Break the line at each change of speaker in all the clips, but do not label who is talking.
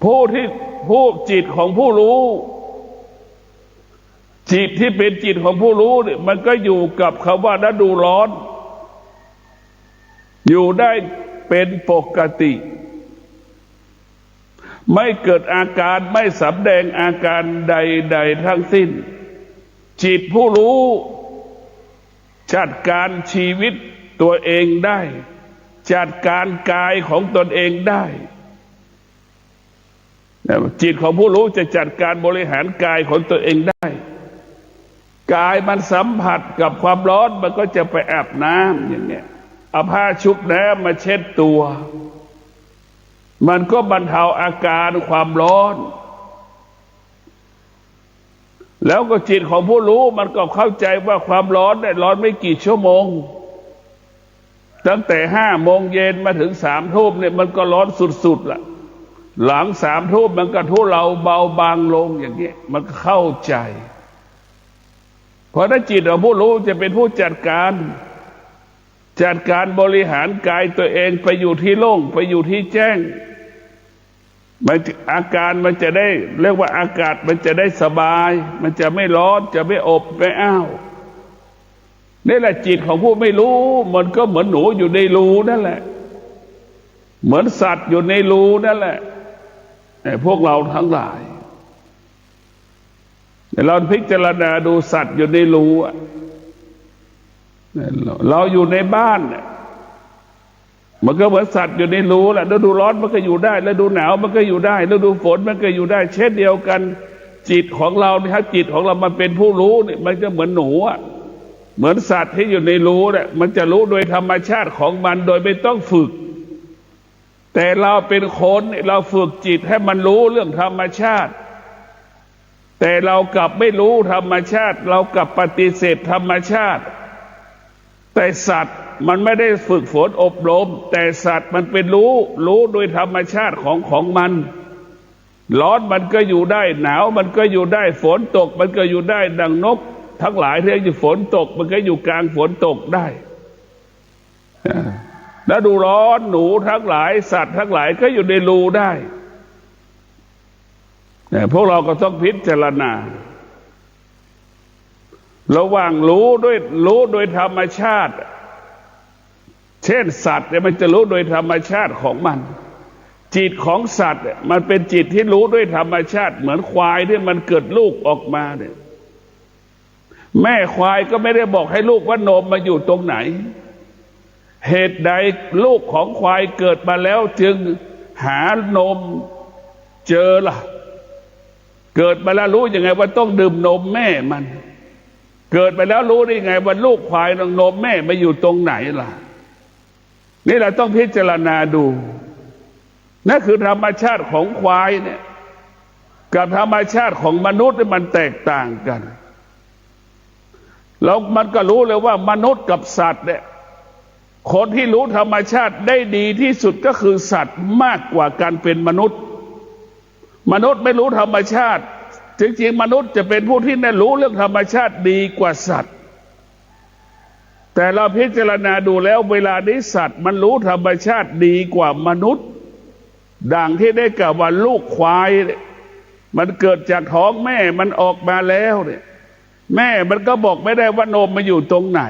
ผู้จิตของผู้รู้จิตที่เป็นจิตของผู้รู้เนี่ยมันก็อยู่กับคำว่าฤดูร้อนอยู่ได้เป็นปกติไม่เกิดอาการไม่สำแดงอาการใดๆทั้งสิ้นจิตผู้รู้จัดการชีวิตตัวเองได้จัดการกายของตนเองได้จิตของผู้รู้จะจัดการบริหารกายของตัวเองได้กายมันสัมผัสกับความร้อนมันก็จะไปอาบน้ำอย่างเงี้ยเอาผ้าชุบน้ำมาเช็ดตัวมันก็บรรเทาอาการความร้อนแล้วก็จิตของผู้รู้มันก็เข้าใจว่าความร้อนเนี่ยร้อนไม่กี่ชั่วโมงตั้งแต่5 โมงเย็นมาถึง3 ทุ่มเนี่ยมันก็ร้อนสุดๆล่ะหลัง3 ทุ่มมันก็ทุเลาเบาบางลงอย่างเงี้ยมันก็เข้าใจเพราะถ้าจิตของผู้รู้จะเป็นผู้จัดการบริหารกายตัวเองไปอยู่ที่โล่งไปอยู่ที่แจ้งมันอาการมันจะได้เรียกว่าอากาศมันจะได้สบายมันจะไม่ร้อนจะไม่อบไม่อ้าวนี่แหละจิตของผู้ไม่รู้มันก็เหมือนหนูอยู่ในรูนั่นแหละเหมือนสัตว์อยู่ในรูนั่นแหละพวกเราทั้งหลายเราพิจารณาดูสัตว์อยู่ในรูเราอยู่ในบ้านมันก็เหมือนสัตว์อยู่ในรูแหละฤดูร้อนมันก็อยู่ได้ฤดูหนาวมันก็อยู่ได้ฤดูฝนมันก็อยู่ได้เช่นเดียวกันจิตของเราถ้าจิตของเรามันเป็นผู้รู้เนี่ยมันจะเหมือนหนูเหมือนสัตว์ที่อยู่ในรูเนี่ยมันจะรู้โดยธรรมชาติของมันโดยไม่ต้องฝึกแต่เราเป็นคนเราฝึกจิตให้มันรู้เรื่องธรรมชาติแต่เรากลับไม่รู้ธรรมชาติเรากลับปฏิเสธธรรมชาติแต่สัตว์มันไม่ได้ฝึกฝนอบรมแต่สัตว์มันเป็นรู้โดยธรรมชาติของมันร้อนมันก็อยู่ได้หนาวมันก็อยู่ได้ฝนตกมันก็อยู่ได้ดังนกทั้งหลายที่อยู่ฝนตกมันก็อยู่กลางฝนตกได้แล้วดูร้อนหนูทั้งหลายสัตว์ทั้งหลายก็อยู่ในรูได้พวกเราก็ต้องพิจารณาระหว่างรู้โดยธรรมชาติเช่นสัตว์เนี่ยมันจะรู้โดยธรรมชาติของมันจิตของสัตว์มันเป็นจิตที่รู้ด้วยธรรมชาติเหมือนควายที่มันเกิดลูกออกมาเนี่ยแม่ควายก็ไม่ได้บอกให้ลูกว่านมมาอยู่ตรงไหนเหตุใดลูกของควายเกิดมาแล้วจึงหานมเจอล่ะเกิดมาแล้วรู้ยังไงว่าต้องดื่มนมแม่มันเกิดไปแล้วรู้ได้ไงว่าลูกควายนมแม่มาอยู่ตรงไหนล่ะนี่เราต้องพิจารณาดูนั่นคือธรรมชาติของควายเนี่ยกับธรรมชาติของมนุษย์มันแตกต่างกันแล้วมันก็รู้เลยว่ามนุษย์กับสัตว์เนี่ยคนที่รู้ธรรมชาติได้ดีที่สุดก็คือสัตว์มากกว่าการเป็นมนุษย์ไม่รู้ธรรมชาติจริงๆมนุษย์จะเป็นผู้ที่ได้รู้เรื่องธรรมชาติดีกว่าสัตว์แต่เราพิจารณาดูแล้วเวลานี้สัตว์มันรู้ธรรมชาติดีกว่ามนุษย์ดังที่ได้กล่าวว่าลูกควายมันเกิดจากท้องแม่มันออกมาแล้วเนี่ยแม่มันก็บอกไม่ได้ว่านมมาอยู่ตรงไหน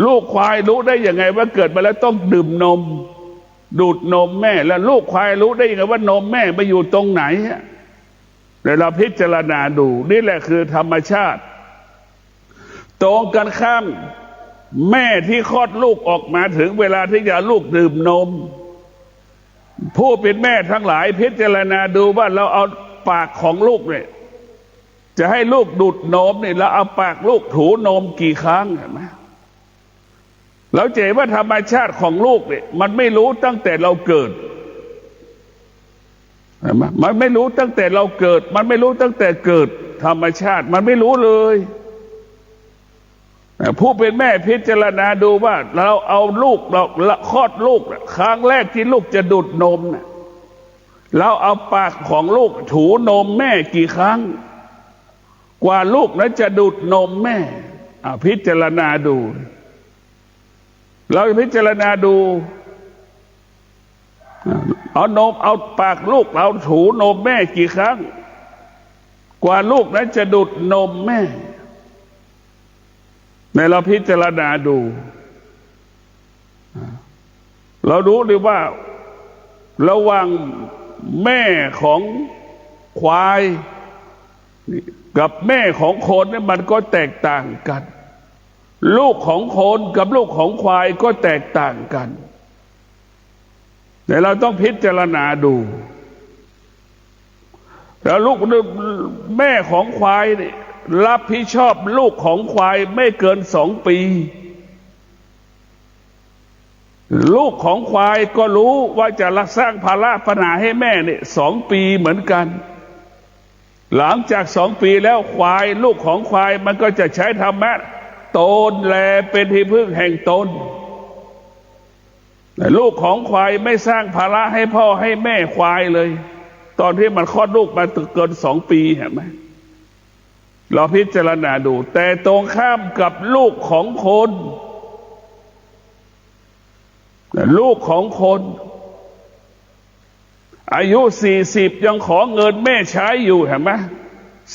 ลูกควายรู้ได้ยังไงว่าเกิดมาแล้วต้องดื่มนมดูดนมแม่แล้วลูกควายรู้ได้ยังไงว่านมแม่มาอยู่ตรงไหนเดี๋ยวเราพิจารณาดูนี่แหละคือธรรมชาติตรงกันข้ามแม่ที่คลอดลูกออกมาถึงเวลาที่จะลูกดื่มนมผู้เป็นแม่ทั้งหลายพิจารณาดูว่าเราเอาปากของลูกเนี่ยจะให้ลูกดูดนมเนี่ยเราเอาปากลูกถูนมกี่ครั้งเห็นไหมเราเจอว่าธรรมชาติของลูกเนี่ยมันไม่รู้ตั้งแต่เราเกิดมันไม่รู้ตั้งแต่เราเกิดมันไม่รู้ตั้งแต่เกิดธรรมชาติมันไม่รู้เลยผู้เป็นแม่พิจารณาดูว่าเราเอาลูกเราคลอดลูกครั้งแรกที่ลูกจะดูดนมเราเอาปากของลูกถูนมแม่กี่ครั้งกว่าลูกนั้นจะดูดนมแม่พิจารณาดูเราพิจารณาดู เอานมเอาปากลูกเราถูนมแม่กี่ครั้งกว่าลูกนั้นจะดูดนมแม่ในเราพิจารณาดูเรารู้ดีว่าระหว่างแม่ของควายกับแม่ของโคนนี่มันก็แตกต่างกันลูกของโคนกับลูกของควายก็แตกต่างกันแต่เราต้องพิจารณาดูแล้วลูกแม่ของควายนี่รับผิดชอบลูกของควายไม่เกิน2 ปีลูกของควายก็รู้ว่าจะรักสร้างภาระปัญหาให้แม่เนี่ย2 ปีเหมือนกันหลังจาก2 ปีแล้วควายลูกของควายมันก็จะใช้ธรรมะตนแลเป็นที่พึ่งแห่งตนแต่ลูกของควายไม่สร้างภาระให้พ่อให้แม่ควายเลยตอนที่มันคลอดลูกมาเกิน2 ปีเห็นไหมเราพิจารณาดูแต่ตรงข้ามกับลูกของคนลูกของคนอายุ40ยังขอเงินแม่ใช้อยู่เห็นไหม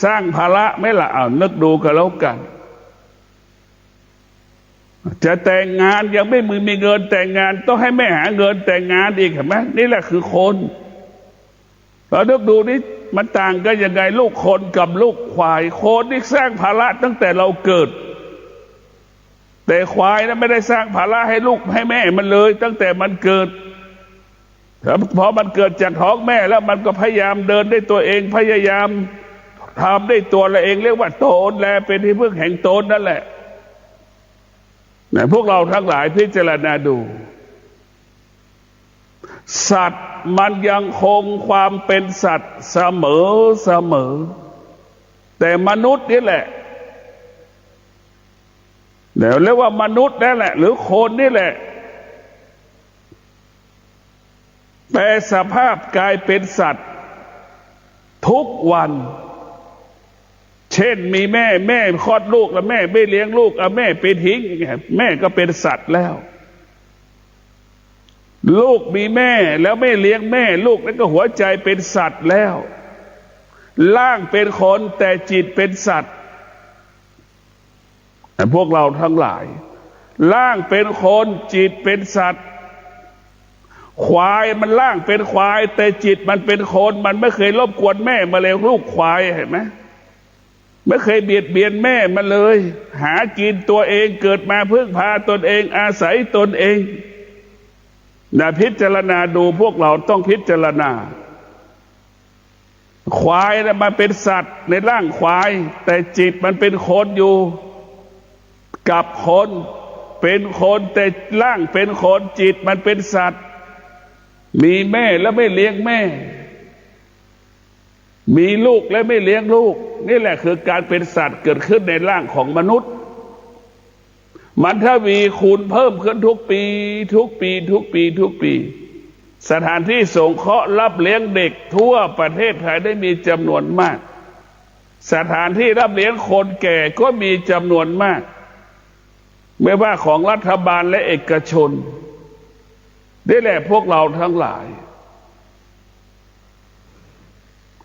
สร้างภาระไม่ละเอานึกดูกันแล้วกันจะแต่งงานยังไม่มีเงินแต่งงานต้องให้แม่หาเงินแต่งงานอีกเห็นไหมนี่แหละคือคนเรานึกดูนี่มันต่างกันยังไงลูกคนกับลูกควายคนที่สร้างภาระตั้งแต่เราเกิดแต่ควายนั้นไม่ได้สร้างภาระให้ลูกให้แม่มันเลยตั้งแต่มันเกิดพอมันเกิดจากท้องแม่แล้วมันก็พยายามเดินได้ตัวเองพยายามทำได้ตัวละเองเรียกว่าตนแลเป็นที่พึ่งแห่งตนนั่นแหละพวกเราทั้งหลายพิจารณาดูสัตว์มันยังคงความเป็นสัตว์เสมอแต่มนุษย์นี่แหละเดี๋ยวเรียกว่ามนุษย์นั่นแหละหรือคนนี่แหละแปลสภาพกลายเป็นสัตว์ทุกวันเช่นมีแม่คลอดลูกแล้วแม่ไม่เลี้ยงลูกเอาแม่ไปทิ้งแม่ก็เป็นสัตว์แล้วลูกมีแม่แล้วไม่เลี้ยงแม่ลูกนั้นก็หัวใจเป็นสัตว์แล้วร่างเป็นคนแต่จิตเป็นสัตว์พวกเราทั้งหลายร่างเป็นคนจิตเป็นสัตว์ควายมันร่างเป็นควายแต่จิตมันเป็นคนมันไม่เคยรบกวนแม่มาเลยลูกควายเห็นไหมไม่เคยเบียดเบียนแม่มันเลยหากินตัวเองเกิดมาพึ่งพาตนเองอาศัยตนเองพิจารณาดูพวกเราต้องพิจารณาควายนะมันเป็นสัตว์ในร่างควายแต่จิตมันเป็นคนอยู่กับคนเป็นคนแต่ร่างเป็นคนจิตมันเป็นสัตว์มีแม่แล้วไม่เลี้ยงแม่มีลูกและไม่เลี้ยงลูกนี่แหละคือการเป็นสัตว์เกิดขึ้นในร่างของมนุษย์มันทวีคูณเพิ่มขึ้นทุกปีสถานที่สงเคราะห์รับเลี้ยงเด็กทั่วประเทศไทยได้มีจำนวนมากสถานที่รับเลี้ยงคนแก่ก็มีจำนวนมากไม่ว่าของรัฐบาลและเอกชนนี่แหละพวกเราทั้งหลาย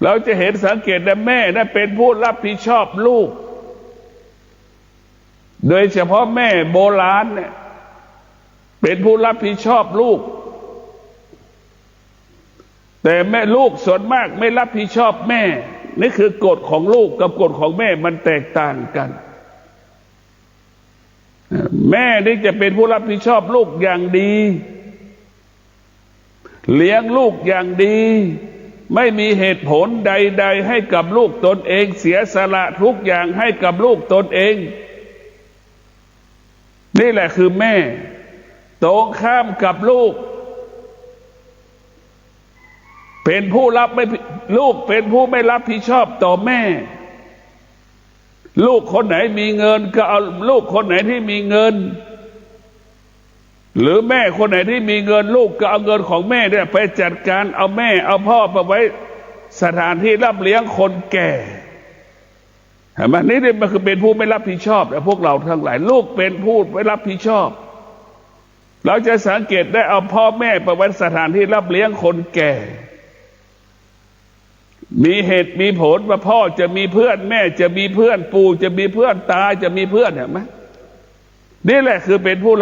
เราจะเห็นสังเกตว่าแม่นั้นเป็นผู้รับผิดชอบลูกโดยเฉพาะแม่โบราณเนี่ยเป็นผู้รับผิดชอบลูกแต่แม่ลูกส่วนมากไม่รับผิดชอบแม่นี่คือกฎของลูกกับกฎของแม่มันแตกต่างกันแม่นี่จะเป็นผู้รับผิดชอบลูกอย่างดีเลี้ยงลูกอย่างดีไม่มีเหตุผลใดๆให้กับลูกตนเองเสียสละทุกอย่างให้กับลูกตนเองนี่แหละคือแม่ตรงข้ามกับลูกเป็นผู้รับไม่ลูกเป็นผู้ไม่รับผิดชอบต่อแม่ลูกคนไหนมีเงินก็เอาลูกคนไหนที่มีเงินหรือแม่คนไหนที่มีเงินลูกก็เอาเงินของแม่เนี่ยไปจัดการเอาแม่เอาพ่อไปไว้สถานที่รับเลี้ยงคนแก่เห็นไหมนี่มันคือเป็นผู้ไม่รับผิดชอบแต่พวกเราทั้งหลายลูกเป็นผู้ไม่รับผิดชอบ เราจะสังเกตได้เอาพ่อแม่ไปไว้สถานที่รับเลี้ยงคนแก่มีเหตุมีผลว่าพ่อจะมีเพื่อนแม่จะมีเพื่อนปู่จะมีเพื่อนตาจะมีเพื่อนเห็นไหมนี่แหละคือเป็นผู้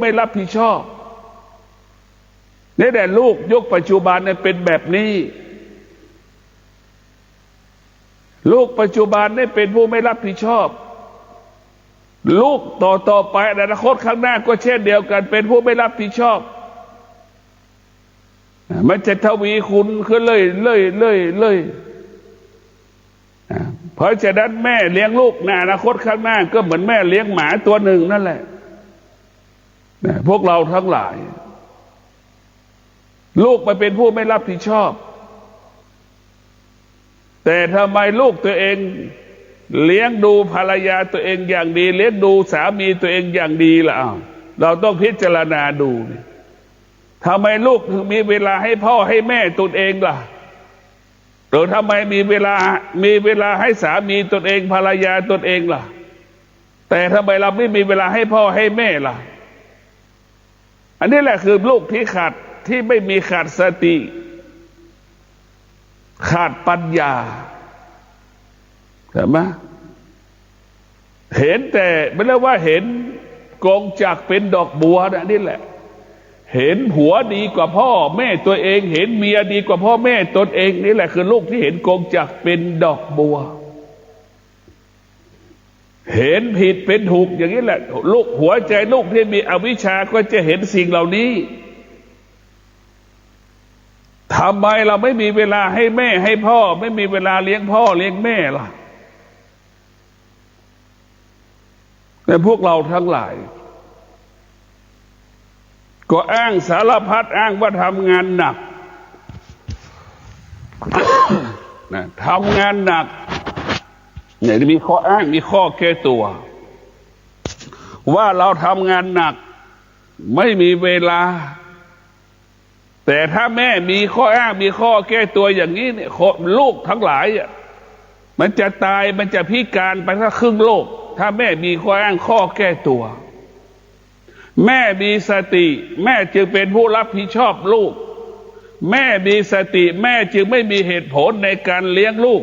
ไม่รับผิดชอบนี่แหละลูกยุคปัจจุบันเนี่ยเป็นแบบนี้ลูกปัจจุบันเนี่ยเป็นผู้ไม่รับผิดชอบลูกต่อไปในอนาคตข้างหน้าก็เช่นเดียวกันเป็นผู้ไม่รับผิดชอบมันจะทวีคูณขึ้นเรื่อยเพราะฉะนั้นแม่เลี้ยงลูกในอนาคตข้างหน้าก็เหมือนแม่เลี้ยงหมาตัวหนึ่งนั่นแหละพวกเราทั้งหลายลูกไปเป็นผู้ไม่รับผิดชอบแต่ทำไมลูกตัวเองเลี้ยงดูภรรยาตัวเองอย่างดีเลี้ยงดูสามีตัวเองอย่างดีล่ะเราต้องพิจารณาดูทำไมลูกถึงมีเวลาให้พ่อให้แม่ตนเองล่ะหรือทำไมมีเวลาให้สามีตนเองภรรยาตนเองล่ะแต่ทำไมเราไม่มีเวลาให้พ่อให้แม่ล่ะอันนี้แหละคือลูกที่ไม่มีขาดสติขาดปัญญาเห็นไหมเห็นแต่ไม่เรียกว่าเห็นกงจักรเป็นดอกบัวนะนี่แหละเห็นผัวดีกว่าพ่อแม่ตัวเองเห็นเมียดีกว่าพ่อแม่ตนเองนี่แหละคือลูกที่เห็นกงจักรเป็นดอกบัวเห็นผิดเป็นถูกอย่างนี้แหละลูกหัวใจลูกที่มีอวิชชาก็จะเห็นสิ่งเหล่านี้ทำไมเราไม่มีเวลาให้แม่ให้พ่อไม่มีเวลาเลี้ยงพ่อเลี้ยงแม่ล่ะแต่พวกเราทั้งหลายก็อ้างสารพัดอ้างว่าทำงานหนัก ทำงานหนักเนี่ยมีข้ออ้างมีข้อแก้ตัวว่าเราทำงานหนักไม่มีเวลาแต่ถ้าแม่มีข้ออ้างมีข้อแก้ตัวอย่างนี้เนี่ยลูกทั้งหลายมันจะตายมันจะพิการไปถ้าครึ่งโลกถ้าแม่มีข้ออ้างข้อแก้ตัวแม่มีสติแม่จึงเป็นผู้รับผิดชอบลูกแม่มีสติแม่จึงไม่มีเหตุผลในการเลี้ยงลูก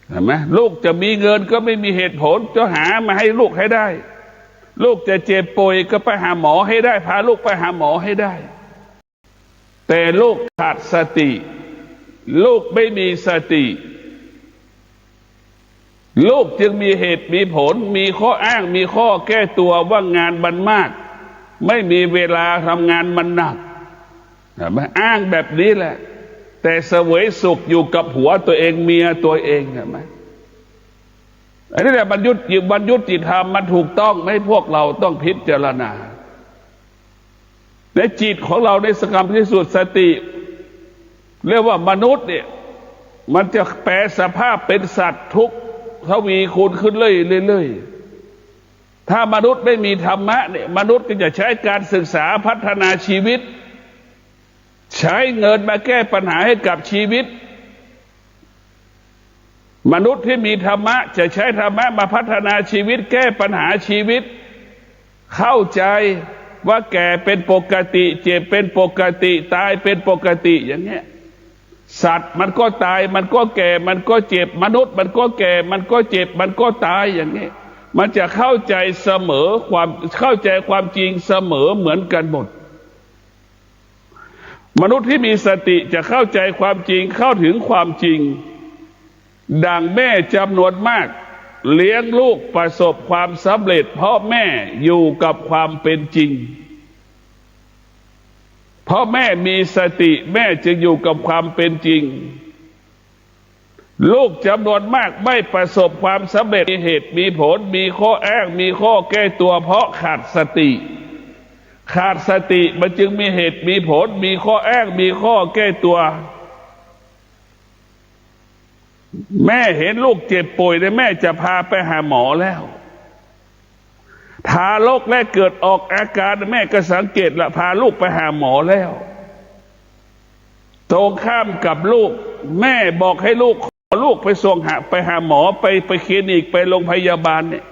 เห็นไหมลูกจะมีเงินก็ไม่มีเหตุผลจะหามาให้ลูกให้ได้ลูกจะเจ็บป่วยก็ไปหาหมอให้ได้พาลูกไปหาหมอให้ได้แต่ลูกขาดสติลูกไม่มีสติลูกจึงมีเหตุมีผลมีข้ออ้างมีข้อแก้ตัวว่างานมันมากไม่มีเวลาทำงานมันหนักอ้างแบบนี้แหละแต่เสวยสุขอยู่กับผัวตัวเองเมียตัวเองเห็นไหมอันนี้แหละบรรยุติธรรมมันถูกต้องไหมพวกเราต้องพิจารณาในจิตของเราในสกรรมที่สุดสติเรียกว่ามนุษย์เนี่ยมันจะแปลสภาพเป็นสัตว์ทุกทวีคูณขึ้นเรื่อยถ้ามนุษย์ไม่มีธรรมะเนี่ยมนุษย์ก็จะใช้การศึกษาพัฒนาชีวิตใช้เงินมาแก้ปัญหาให้กับชีวิตมนุษย์ที่มีธรรมะจะใช้ธรรมะมาพัฒนาชีวิตแก้ปัญหาชีวิตเข้าใจว่าแก่เป็นปกติเจ็บเป็นปกติตายเป็นปกติอย่างเงี้ยสัตว์มันก็ตายมันก็แก่มันก็เจ็บมนุษย์มันก็แก่มันก็เจ็บมันก็ตายอย่างนี้มันจะเข้าใจเสมอเข้าใจความจริงเสมอเหมือนกันหมดมนุษย์ที่มีสติจะเข้าใจความจริงเข้าถึงความจริงดังแม่จำนวนมากเลี้ยงลูกประสบความสำเร็จเพราะแม่อยู่กับความเป็นจริงเพราะแม่มีสติแม่จึงอยู่กับความเป็นจริงลูกจำนวนมากไม่ประสบความสำเร็จมีเหตุมีผลมีข้ออ้างมีข้อแก้ตัวเพราะขาดสติมันจึงมีเหตุมีผลมีข้ออ้างมีข้อแก้ตัวแม่เห็นลูกเจ็บป่วยเลยแม่จะพาไปหาหมอแล้วทารกแรกเกิดออกอาการแม่ก็สังเกตละพาลูกไปหาหมอแล้วตรงข้ามกับลูกแม่บอกให้ลูกไปส่งไปหาหมอไปคลินิกไปโรงพยาบาลเนี่ย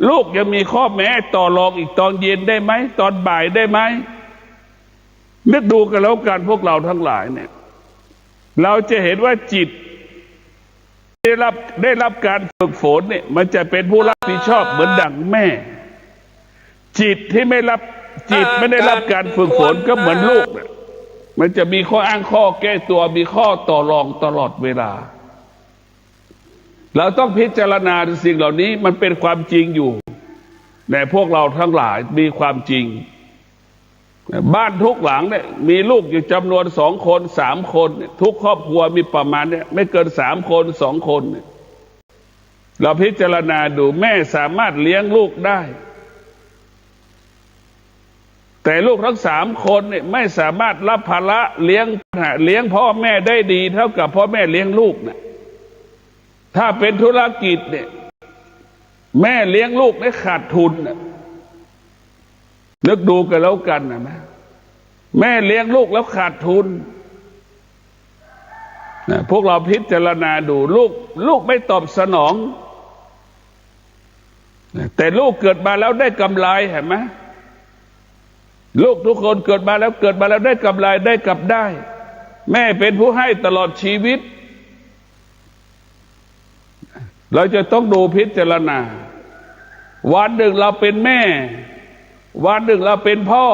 ลูกยังมีข้อแม้ต่อรองอีกตอนเย็นได้ไหมตอนบ่ายได้ไหมนึกดูกันแล้วกันพวกเราทั้งหลายเนี่ยเราจะเห็นว่าจิตได้รับการฝึกฝนเนี่ยมันจะเป็นผู้รับผิดชอบเหมือนดั่งแม่จิตที่ไม่ได้รับการฝึกฝนก็เหมือนลูกเนี่ยมันจะมีข้ออ้างข้อแก้ตัวมีข้อต่อรองตลอดเวลาเราต้องพิจารณาสิ่งเหล่านี้มันเป็นความจริงอยู่แต่พวกเราทั้งหลายมีความจริงบ้านทุกหลังเนี่ยมีลูกอยู่จำนวน2 คน3 คนทุกครอบครัวมีประมาณเนี่ยไม่เกิน3 คน2 คนเราพิจารณาดูแม่สามารถเลี้ยงลูกได้แต่ลูกทั้ง3 คนเนี่ยไม่สามารถรับภาระเลี้ยงพ่อแม่ได้ดีเท่ากับพ่อแม่เลี้ยงลูกนะถ้าเป็นธุรกิจเนี่ยแม่เลี้ยงลูกได้ขาดทุนนะนึกดูกันแล้วกันนะแม่เลี้ยงลูกแล้วขาดทุนนะพวกเราพิจารณาดูลูกไม่ตอบสนองแต่ลูกเกิดมาแล้วได้กำไรเห็นไหมลูกทุกคนเกิดมาแล้วได้กำไรได้กลับได้แม่เป็นผู้ให้ตลอดชีวิตเราจะต้องดูพิจารณาวันหนึ่งเราเป็นแม่วันหนึ่งเราเป็นพ่อ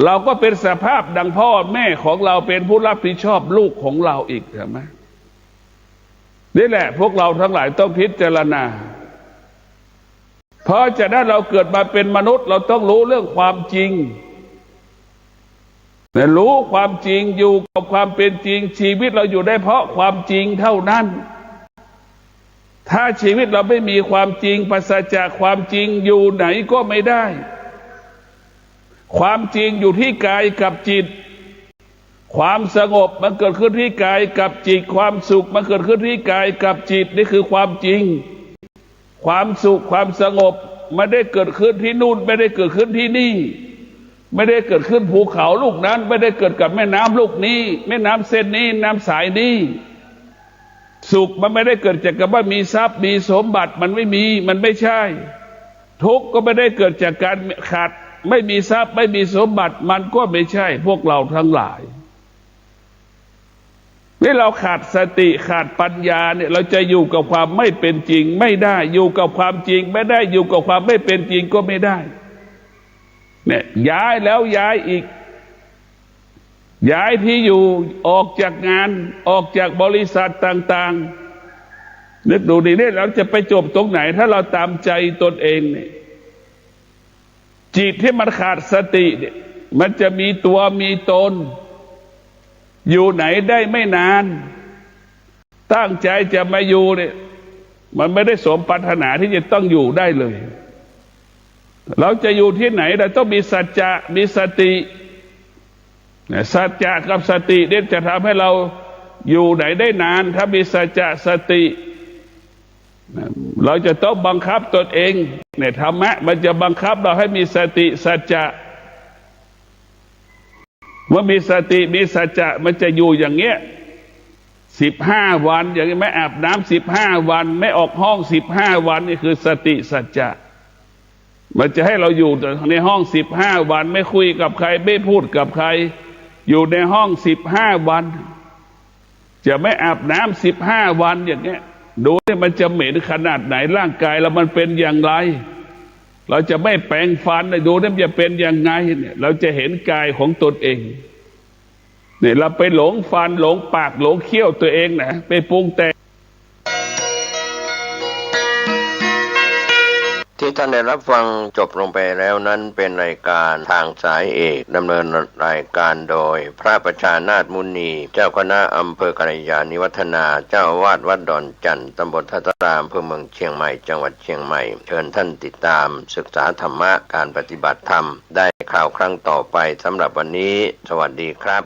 เราก็เป็นสภาพดังพ่อแม่ของเราเป็นผู้รับผิดชอบลูกของเราอีกใช่ไหมนี่แหละพวกเราทั้งหลายต้องพิจารณาเพราะฉะนั้นเราเกิดมาเป็นมนุษย์เราต้องรู้เรื่องความจริงแต่รู้ความจริงอยู่กับความเป็นจริงชีวิตเราอยู่ได้เพราะความจริงเท่านั้นถ้าชีวิตเราไม่มีความจริงปราศจากความจริงอยู่ไหนก็ไม่ได้ความจริงอยู่ที่กายกับจิตความสงบมันเกิดขึ้นที่กายกับจิตความสุขมันเกิดขึ้นที่กายกับจิตนี่คือความจริงความสุขความสงบไม่ได้เกิดขึ้นที่นู่นไม่ได้เกิดขึ้นที่นี่ไม่ได้เกิดขึ้นภูเขาลูกนั้นไม่ได้เกิดกับแม่น้ำลูกนี้แม่น้ำเส้นนี้น้ำสายนี้สุขมันไม่ได้เกิดจากการว่ามีทรัพย์มีสมบัติมันไม่มีมันไม่ใช่ทุกข์ก็ไม่ได้เกิดจากการขาดไม่มีทรัพย์ไม่มีสมบัติมันก็ไม่ใช่พวกเราทั้งหลายนี่เราขาดสติขาดปัญญาเนี่ยเราจะอยู่กับความไม่เป็นจริงไม่ได้อยู่กับความจริงไม่ได้อยู่กับความไม่เป็นจริงก็ไม่ได้เนี่ยย้ายแล้วย้ายอีกย้ายที่อยู่ออกจากงานออกจากบริษัทต่างๆนึกดูดิเนี่ยเราจะไปจบตรงไหนถ้าเราตามใจตนเองเนี่ยจิตที่มันขาดสติเนี่ยมันจะมีตัวมีตนอยู่ไหนได้ไม่นานตั้งใจจะมาอยู่เนี่ยมันไม่ได้สมปรารถนาที่จะต้องอยู่ได้เลยเราจะอยู่ที่ไหนเราต้องมีสัจจะมีสติสัจจะกับสติเนี่ยจะทำให้เราอยู่ไหนได้นานถ้ามีสัจจะสติเราจะต้องบังคับตนเองเนี่ยธรรมะมันจะบังคับเราให้มีสติสัจจะเมื่อมีสติมีสัจจะมันจะอยู่อย่างเงี้ย15 วันอย่างนี้ไม่อาบน้ำ15 วันไม่ออกห้อง15 วันนี่คือสติสัจจะมันจะให้เราอยู่ในห้อง15 วันไม่คุยกับใครไม่พูดกับใครอยู่ในห้อง15 วันจะไม่อาบน้ำ15 วันอย่างเงี้ยดูนี่มันจะเหม็นขนาดไหนร่างกายเรามันเป็นอย่างไรเราจะไม่แปรงฟันดูนี่มันจะเป็นยังไงเนี่ยเราจะเห็นกายของตนเองเนี่ยเราไปหลงฟันหลงปากหลงเขี้ยวตัวเองนะไปปรุงแต่ง
ที่ท่านได้รับฟังจบลงไปแล้วนั้นเป็นรายการทางสายเอกดำเนินรายการโดยพระประชานาถมุนีเจ้าคณะอำเภอกัลยาณิวัฒนาเจ้าอาวาสวัดดอนจันทร์ตำบลทัตตารามอำเภอเมืองเชียงใหม่จังหวัดเชียงใหม่เชิญท่านติดตามศึกษาธรรมะการปฏิบัติธรรมได้ข่าวครั้งต่อไปสำหรับวันนี้สวัสดีครับ